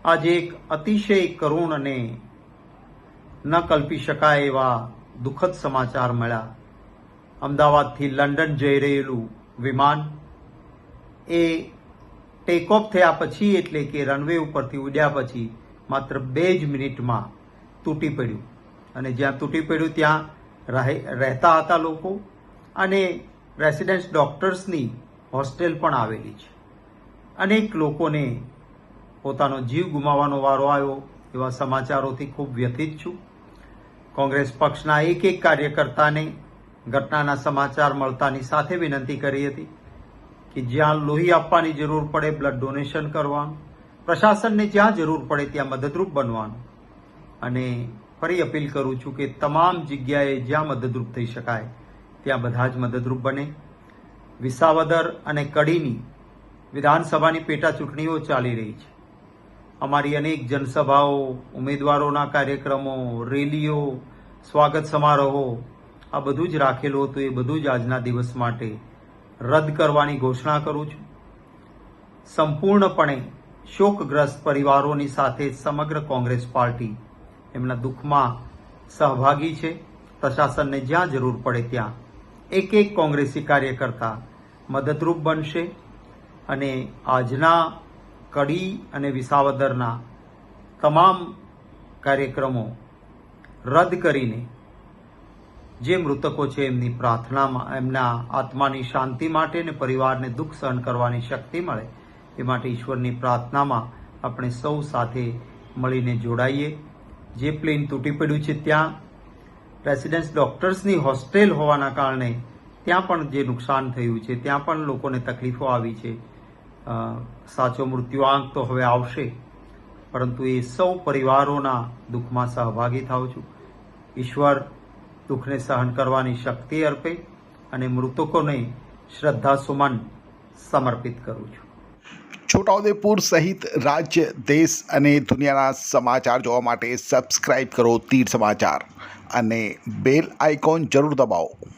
આજે એક અતિશય કરુણ અને ન કલ્પી શકાય એવા દુઃખદ સમાચાર મળ્યા. અમદાવાદથી લંડન જઈ રહેલું વિમાન એ ટેક ઓફ થયા પછી, એટલે કે રનવે ઉપરથી ઉડ્યા પછી માત્ર 2 જ મિનિટમાં તૂટી પડ્યું. અને જ્યાં તૂટી પડ્યું ત્યાં રહેતા હતા લોકો, અને રેસિડેન્સ ડોક્ટર્સની હોસ્ટેલ પણ આવેલી છે. અનેક લોકોને પોતાનો જીવ ગુમાવવાનો વારો આવ્યો. એવા સમાચારોથી ખૂબ વ્યથિત છું. કોંગ્રેસ પક્ષના એક કાર્યકર્તાને ઘટનાના સમાચાર મળતાની સાથે વિનંતી કરી હતી કે જ્યાં લોહી આપવાની જરૂર પડે બ્લડ ડોનેશન કરવાનું, પ્રશાસનને જ્યાં જરૂર પડે ત્યાં મદદરૂપ બનવાનું. અને ફરી અપીલ કરું છું કે તમામ જગ્યાએ જ્યાં મદદરૂપ થઈ શકાય ત્યાં બધા જ મદદરૂપ બને. વિસાવદર અને કડીની વિધાનસભાની પેટા ચૂંટણીઓ ચાલી રહી છે. અમારી અનેક જનસભાઓ, ઉમેદવારોના કાર્યક્રમો, રેલીઓ, સ્વાગત સમારોહો આ બધું જ રાખેલું હતું. એ બધું જ આજના દિવસ માટે રદ કરવાની ઘોષણા કરું છું. સંપૂર્ણપણે શોકગ્રસ્ત પરિવારોની સાથે સમગ્ર કોંગ્રેસ પાર્ટી એમના દુઃખમાં સહભાગી છે. પ્રશાસનને જ્યાં જરૂર પડે ત્યાં એક કોંગ્રેસી કાર્યકર્તા મદદરૂપ બનશે. અને આજના કડી અને વિસાવદરના તમામ કાર્યક્રમો રદ કરીને જે મૃતકો છે એમની પ્રાર્થનામાં, એમના આત્માની શાંતિ માટે ને પરિવારને દુઃખ સહન કરવાની શક્તિ મળે એ માટે ઈશ્વરની પ્રાર્થનામાં આપણે સૌ સાથે મળીને જોડાઈએ. જે પ્લેન તૂટી પડ્યું છે ત્યાં રેસિડેન્સ ડોક્ટર્સની હોસ્ટેલ હોવાના કારણે ત્યાં પણ જે નુકસાન થયું છે, ત્યાં પણ લોકોને તકલીફો આવી છે. સાચો મૃત્યુઆંક તો હવે આવશે, પરંતુ એ સૌ પરિવારોના દુઃખમાં સહભાગી થાઉં છું. ઈશ્વર દુઃખને સહન કરવાની શક્તિ અર્પે અને મૃતકોને શ્રદ્ધાસુમન સમર્પિત કરું છું. છોટાઉદેપુર સહિત રાજ્ય, દેશ અને દુનિયાના સમાચાર જોવા માટે સબસ્ક્રાઇબ કરો તીર સમાચાર અને બેલ આઇકોન જરૂર દબાવો.